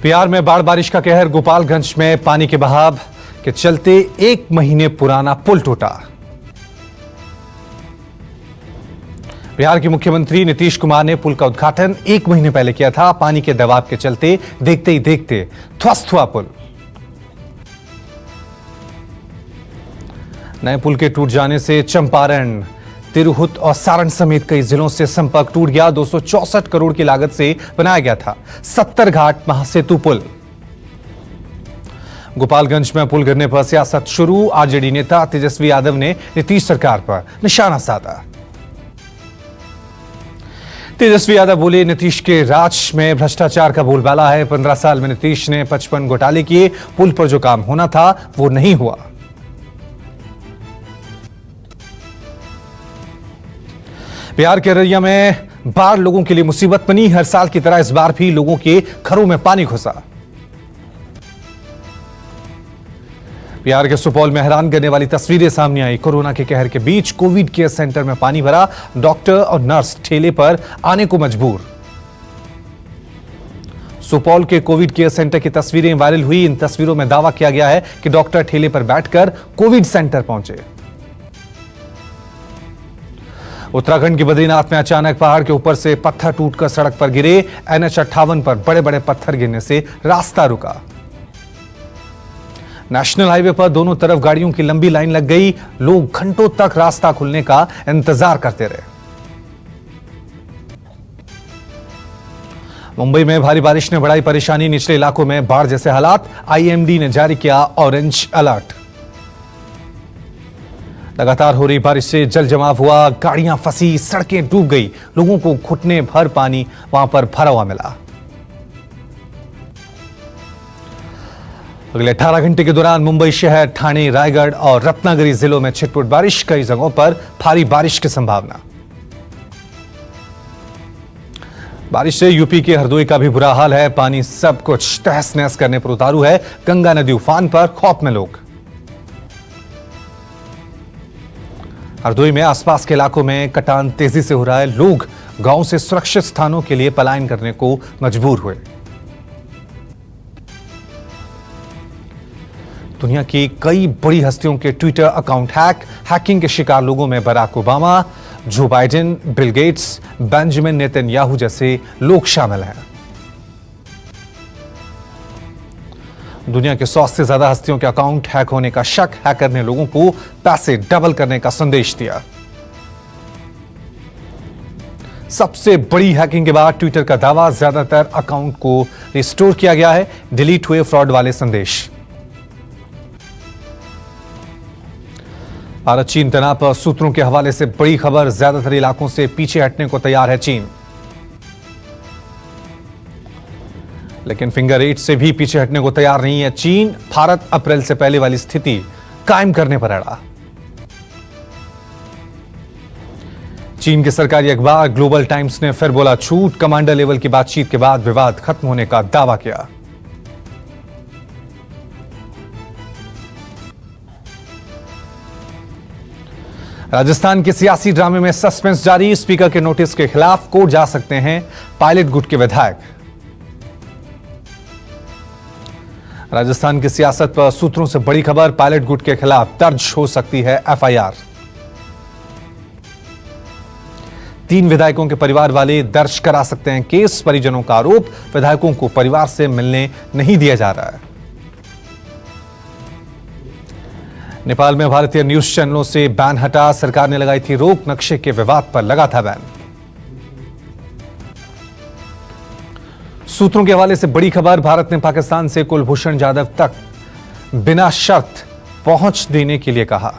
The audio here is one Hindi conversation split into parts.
बिहार में बाढ़ बारिश का कहर। गोपालगंज में पानी के बहाव के चलते 1 महीने पुराना पुल टूटा। बिहार के मुख्यमंत्री नीतीश कुमार ने पुल का उद्घाटन 1 महीने पहले किया था। पानी के दबाव के चलते देखते ही देखते ध्वस्त हुआ पुल। नए पुल के टूट जाने से चंपारण, तिरहुत और सारण समेत कई जिलों से संपर्क टूट गया। 264 करोड़ की लागत से बनाया गया था 70 घाट महासेतु पुल। गोपालगंज में पुल गिरने पर सियासत शुरू। आरजेडी नेता तेजस्वी यादव ने नीतीश सरकार पर निशाना साधा। तेजस्वी यादव बोले, नीतीश के राज में भ्रष्टाचार का बोलबाला है। 15 साल में नीतीश ने 55 घोटाले किए। पुल पर जो काम होना था वो नहीं हुआ। बिहार के अररिया में बाढ़ लोगों के लिए मुसीबत बनी। हर साल की तरह इस बार भी लोगों के घरों में पानी घुसा। बिहार के सुपौल में हैरान करने वाली तस्वीरें सामने आई। कोरोना के कहर के बीच कोविड केयर सेंटर में पानी भरा। डॉक्टर और नर्स ठेले पर आने को मजबूर। सुपौल के कोविड केयर सेंटर की तस्वीरें वायरल हुई। इन तस्वीरों में दावा किया गया है कि डॉक्टर ठेले पर बैठकर कोविड सेंटर पहुंचे। उत्तराखंड के बद्रीनाथ में अचानक पहाड़ के ऊपर से पत्थर टूटकर सड़क पर गिरे। NH 58 पर बड़े बड़े पत्थर गिरने से रास्ता रुका। नेशनल हाईवे पर दोनों तरफ गाड़ियों की लंबी लाइन लग गई। लोग घंटों तक रास्ता खुलने का इंतजार करते रहे। मुंबई में भारी बारिश ने बढ़ाई परेशानी। निचले इलाकों में बाढ़ जैसे हालात। IMD ने जारी किया ऑरेंज अलर्ट। लगातार हो रही बारिश से जल जमाव हुआ। गाड़ियां फंसी, सड़कें डूब गई। लोगों को घुटने भर पानी वहां पर भरा हुआ मिला। अगले 18 घंटे के दौरान मुंबई शहर, ठाणे, रायगढ़ और रत्नागिरी जिलों में छिटपुट बारिश। कई जगहों पर भारी बारिश की संभावना। बारिश से यूपी के हरदोई का भी बुरा हाल है। पानी सब कुछ तहस नहस करने पर उतारू है। गंगा नदी उफान पर, खौफ में लोग। हरदोई में आसपास के इलाकों में कटान तेजी से हो रहा है। लोग गांव से सुरक्षित स्थानों के लिए पलायन करने को मजबूर हुए। दुनिया की कई बड़ी हस्तियों के ट्विटर अकाउंट हैकिंग के शिकार लोगों में Barack Obama, Joe Biden, Bill Gates, Benjamin Netanyahu जैसे लोग शामिल हैं। दुनिया के 100 से ज्यादा हस्तियों के अकाउंट हैक होने का शक। हैकर ने लोगों को पैसे डबल करने का संदेश दिया। सबसे बड़ी हैकिंग के बाद ट्विटर का दावा, ज्यादातर अकाउंट को रिस्टोर किया गया है। डिलीट हुए फ्रॉड वाले संदेश। भारत चीन तनाव पर सूत्रों के हवाले से बड़ी खबर। ज्यादातर इलाकों से पीछे हटने को तैयार है चीन, लेकिन फिंगर 8 से भी पीछे हटने को तैयार नहीं है चीन। भारत अप्रैल से पहले वाली स्थिति कायम करने पर अड़ा। चीन के सरकारी अखबार ग्लोबल टाइम्स ने फिर बोला झूठ। कमांडर लेवल की बातचीत के बाद विवाद खत्म होने का दावा किया। राजस्थान के सियासी ड्रामे में सस्पेंस जारी। स्पीकर के नोटिस के खिलाफ कोर्ट जा सकते हैं पायलट गुट के विधायक। राजस्थान की सियासत पर सूत्रों से बड़ी खबर। पायलट गुट के खिलाफ दर्ज हो सकती है FIR। 3 विधायकों के परिवार वाले दर्ज करा सकते हैं केस। परिजनों का आरोप, विधायकों को परिवार से मिलने नहीं दिया जा रहा है। नेपाल में भारतीय न्यूज चैनलों से बैन हटा। सरकार ने लगाई थी रोक। नक्शे के विवाद पर लगा था बैन। सूत्रों के हवाले से बड़ी खबर। भारत ने पाकिस्तान से कुलभूषण जाधव तक बिना शर्त पहुंच देने के लिए कहा।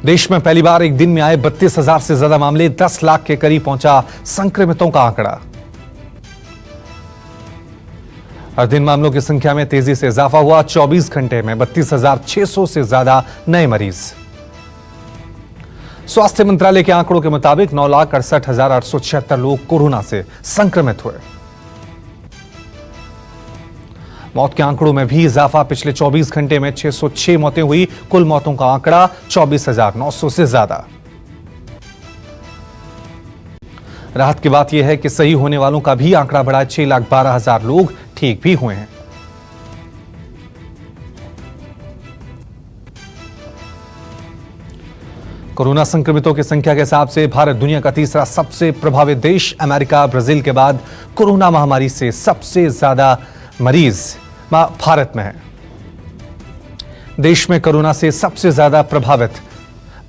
देश में पहली बार एक दिन में आए 32,000 से ज्यादा मामले। 10 लाख के करीब पहुंचा संक्रमितों का आंकड़ा। हर दिन मामलों की संख्या में तेजी से इजाफा हुआ। 24 घंटे में 32,600 से ज्यादा नए मरीज। स्वास्थ्य मंत्रालय के आंकड़ों के मुताबिक 9,68,876 लोग कोरोना से संक्रमित हुए। मौत के आंकड़ों में भी इजाफा। पिछले 24 घंटे में 606 मौतें हुई। कुल मौतों का आंकड़ा 24,900 से ज्यादा। राहत की बात यह है कि सही होने वालों का भी आंकड़ा बढ़ा, 6,12,000 लोग ठीक भी हुए हैं। कोरोना संक्रमितों की संख्या के हिसाब से भारत दुनिया का तीसरा सबसे प्रभावित देश, अमेरिका, ब्राजील के बाद कोरोना महामारी से सबसे ज्यादा मरीज भारत में है। देश में कोरोना से सबसे ज्यादा प्रभावित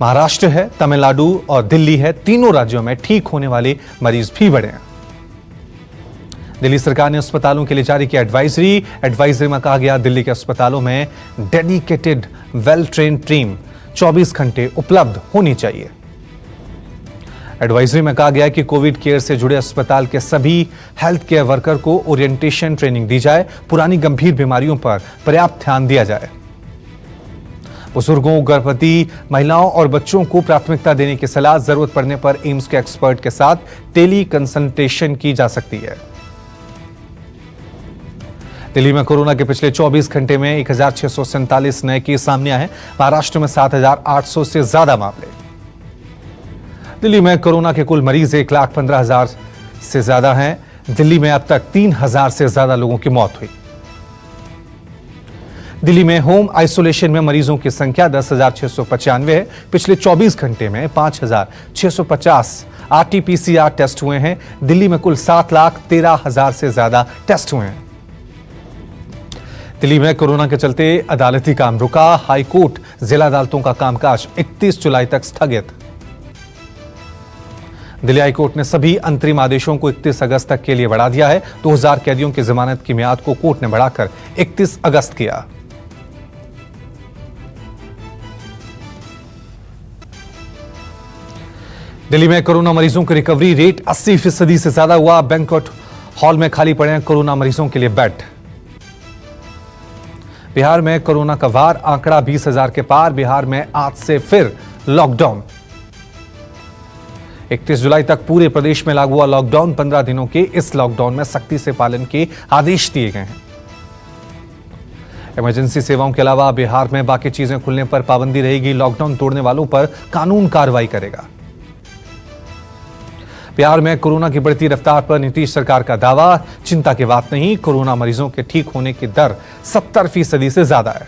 महाराष्ट्र है, तमिलनाडु और दिल्ली है। तीनों राज्यों में ठीक होने वाले मरीज भी बढ़े हैं। दिल्ली सरकार ने अस्पतालों के लिए जारी किया एडवाइजरी में कहा गया दिल्ली के अस्पतालों में डेडिकेटेड वेल ट्रेन्ड टीम 24 घंटे उपलब्ध होनी चाहिए। एडवाइजरी में कहा गया कि कोविड केयर से जुड़े अस्पताल के सभी हेल्थ केयर वर्कर को ओरिएंटेशन ट्रेनिंग दी जाए, पुरानी गंभीर बीमारियों पर पर्याप्त ध्यान दिया जाए। बुजुर्गों, गर्भवती महिलाओं और बच्चों को प्राथमिकता देने की सलाह, जरूरत पड़ने पर एम्स के एक्सपर्ट के साथ टेली कंसल्टेशन की जा सकती है। दिल्ली में कोरोना के पिछले 24 घंटे में 1,647 नए केस सामने आए हैं। महाराष्ट्र में 7,800 से ज्यादा मामले। दिल्ली में कोरोना के कुल मरीज 1,15,000 से ज्यादा हैं। दिल्ली में अब तक 3,000 से ज्यादा लोगों की मौत हुई। दिल्ली में होम आइसोलेशन में मरीजों की संख्या 10,695 है। पिछले 24 घंटे में 5,650 RT-PCR टेस्ट हुए हैं। दिल्ली में कुल 7,13,000 से ज्यादा टेस्ट हुए हैं। दिल्ली में कोरोना के चलते अदालती काम रुका। हाई कोर्ट जिला अदालतों का कामकाज 31 जुलाई तक स्थगित। दिल्ली हाई कोर्ट ने सभी अंतरिम आदेशों को 31 अगस्त तक के लिए बढ़ा दिया है। 2000 कैदियों की जमानत की मियाद को कोर्ट ने बढ़ाकर 31 अगस्त किया। दिल्ली में कोरोना मरीजों की रिकवरी रेट 80% से ज्यादा हुआ। बैंक्वेट हॉल में खाली पड़े हैं कोरोना मरीजों के लिए बेड। बिहार में कोरोना का वार आंकड़ा 20,000 के पार। बिहार में आज से फिर लॉकडाउन। 31 जुलाई तक पूरे प्रदेश में लागू हुआ लॉकडाउन। 15 दिनों के इस लॉकडाउन में सख्ती से पालन के आदेश दिए गए हैं। इमरजेंसी सेवाओं के अलावा बिहार में बाकी चीजें खुलने पर पाबंदी रहेगी। लॉकडाउन तोड़ने वालों पर कानून कार्रवाई करेगा। बिहार में कोरोना की बढ़ती रफ्तार पर नीतीश सरकार का दावा, चिंता की बात नहीं, कोरोना मरीजों के ठीक होने की दर 70% से ज्यादा है।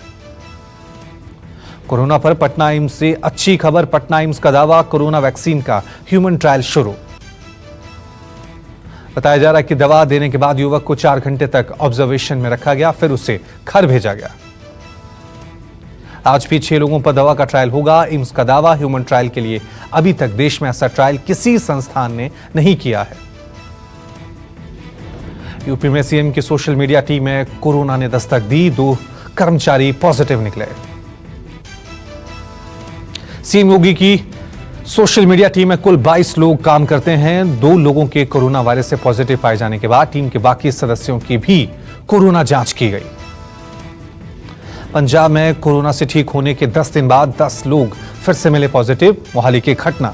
कोरोना पर पटना एम्स से अच्छी खबर। पटना एम्स का दावा, कोरोना वैक्सीन का ह्यूमन ट्रायल शुरू। बताया जा रहा है कि दवा देने के बाद युवक को 4 घंटे तक ऑब्जर्वेशन में रखा गया, फिर उसे घर भेजा गया। आज भी 6 लोगों पर दवा का ट्रायल होगा। एम्स का दावा, ह्यूमन ट्रायल के लिए अभी तक देश में ऐसा ट्रायल किसी संस्थान ने नहीं किया है। यूपी में सीएम की सोशल मीडिया टीम में कोरोना ने दस्तक दी। 2 कर्मचारी पॉजिटिव निकले। सीएम योगी की सोशल मीडिया टीम में कुल 22 लोग काम करते हैं। 2 लोगों के कोरोना वायरस से पॉजिटिव पाए जाने के बाद टीम के बाकी सदस्यों की भी कोरोना जांच की गई। पंजाब में कोरोना से ठीक होने के 10 दिन बाद 10 लोग फिर से मिले पॉजिटिव। मोहाली की घटना।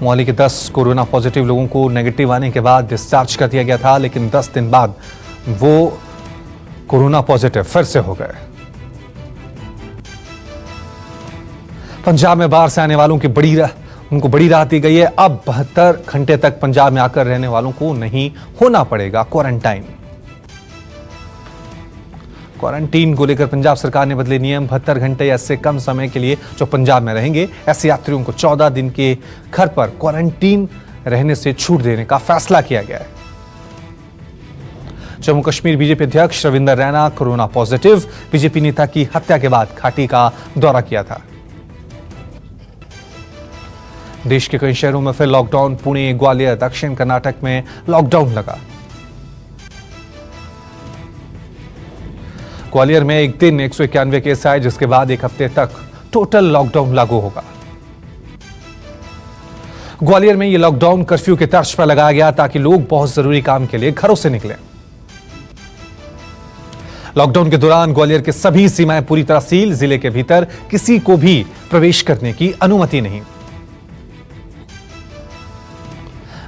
मोहाली के 10 कोरोना पॉजिटिव लोगों को नेगेटिव आने के बाद डिस्चार्ज कर दिया गया था, लेकिन 10 दिन बाद वो कोरोना पॉजिटिव फिर से हो गए। पंजाब में बाहर से आने वालों की उनको बड़ी राहत दी गई है। अब 72 घंटे तक पंजाब में आकर रहने वालों को नहीं होना पड़ेगा क्वारंटाइन। क्वारंटीन को लेकर पंजाब सरकार ने बदले नियम। 72 घंटे या इससे कम समय के लिए जो पंजाब में रहेंगे, ऐसे यात्रियों को 14 दिन के घर पर क्वारंटीन रहने से छूट देने का फैसला किया गया है। जम्मू कश्मीर बीजेपी अध्यक्ष Ravinder Raina corona positive. BJP नेता की हत्या के बाद घाटी का दौरा किया था। देश के कई शहरों में फिर लॉकडाउन। पुणे, ग्वालियर, दक्षिण कर्नाटक में लॉकडाउन लगा। ग्वालियर में एक दिन 191 केस आए, जिसके बाद एक हफ्ते तक टोटल लॉकडाउन लागू होगा। ग्वालियर में यह लॉकडाउन कर्फ्यू के तर्ज पर लगाया गया ताकि लोग बहुत जरूरी काम के लिए घरों से निकलें। लॉकडाउन के दौरान ग्वालियर के सभी सीमाएं पूरी तरह सील। जिले के भीतर किसी को भी प्रवेश करने की अनुमति नहीं।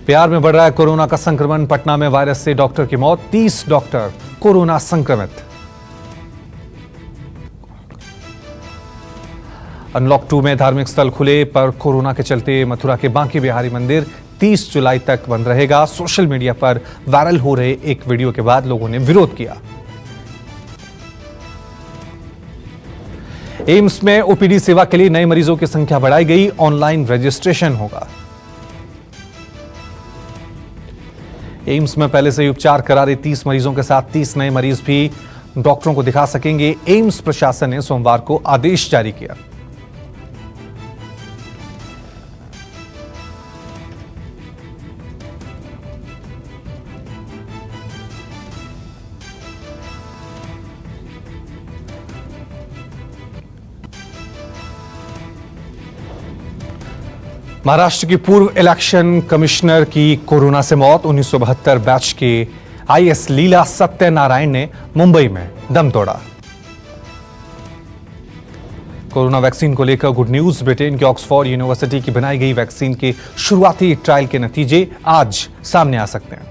बिहार में बढ़ रहा है कोरोना का संक्रमण। पटना में वायरस से डॉक्टर की मौत। 30 डॉक्टर कोरोना संक्रमित। अनलॉक 2 में धार्मिक स्थल खुले, पर कोरोना के चलते मथुरा के बांके बिहारी मंदिर 30 जुलाई तक बंद रहेगा। सोशल मीडिया पर वायरल हो रहे एक वीडियो के बाद लोगों ने विरोध किया। एम्स में ओपीडी सेवा के लिए नए मरीजों की संख्या बढ़ाई गई, ऑनलाइन रजिस्ट्रेशन होगा। एम्स में पहले से ही उपचार करा रहे 30 मरीजों के साथ 30 नए मरीज भी डॉक्टरों को दिखा सकेंगे। एम्स प्रशासन ने सोमवार को आदेश जारी किया। महाराष्ट्र की पूर्व इलेक्शन कमिश्नर की कोरोना से मौत। 1972 बैच के आईएएस लीला सत्यनारायण ने मुंबई में दम तोड़ा। कोरोना वैक्सीन को लेकर गुड न्यूज। ब्रिटेन के ऑक्सफोर्ड यूनिवर्सिटी की बनाई गई वैक्सीन के शुरुआती ट्रायल के नतीजे आज सामने आ सकते हैं।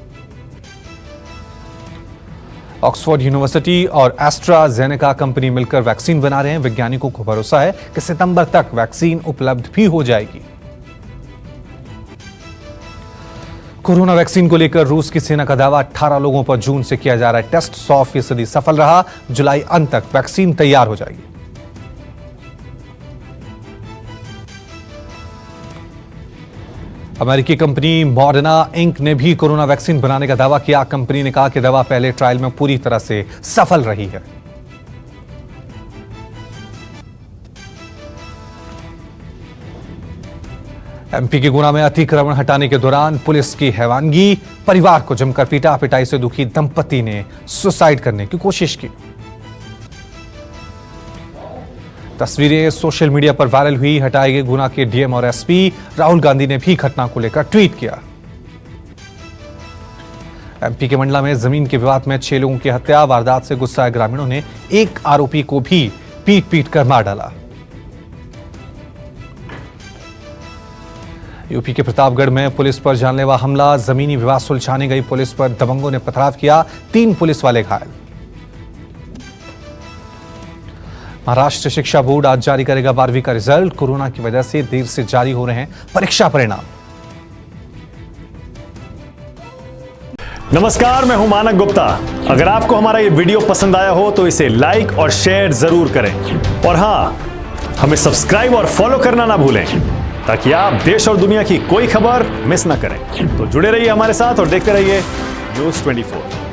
ऑक्सफोर्ड यूनिवर्सिटी और एस्ट्राजेनेका कंपनी मिलकर वैक्सीन बना रहे हैं। वैज्ञानिकों को भरोसा है कि सितंबर तक वैक्सीन उपलब्ध भी हो जाएगी। कोरोना वैक्सीन को लेकर रूस की सेना का दावा, 18 लोगों पर जून से किया जा रहा है टेस्ट 100% सफल रहा। जुलाई अंत तक वैक्सीन तैयार हो जाएगी। अमेरिकी कंपनी मॉडर्ना इंक ने भी कोरोना वैक्सीन बनाने का दावा किया। कंपनी ने कहा कि दवा पहले ट्रायल में पूरी तरह से सफल रही है। एमपी के गुना में अतिक्रमण हटाने के दौरान पुलिस की हैवानगी, परिवार को जमकर पीटा। पिटाई से दुखी दंपति ने सुसाइड करने की कोशिश की। तस्वीरें सोशल मीडिया पर वायरल हुई। हटाए गए गुना के डीएम और एसपी। राहुल गांधी ने भी घटना को लेकर ट्वीट किया। एमपी के मंडला में जमीन के विवाद में 6 लोगों की हत्या। वारदात से गुस्साए ग्रामीणों ने एक आरोपी को भी पीट कर मार डाला। यूपी के प्रतापगढ़ में पुलिस पर जानलेवा हमला। जमीनी विवाद सुलझाने गई पुलिस पर दबंगों ने पथराव किया। 3 पुलिस वाले घायल। महाराष्ट्र शिक्षा बोर्ड आज जारी करेगा 12वीं का रिजल्ट। कोरोना की वजह से देर से जारी हो रहे हैं परीक्षा परिणाम। नमस्कार, मैं हूं मानक गुप्ता। अगर आपको हमारा ये वीडियो पसंद आया हो तो इसे लाइक और शेयर जरूर करें, और हां, हमें सब्सक्राइब और फॉलो करना ना भूलें ताकि आप देश और दुनिया की कोई खबर मिस ना करें। तो जुड़े रहिए हमारे साथ और देखते रहिए न्यूज़ 24।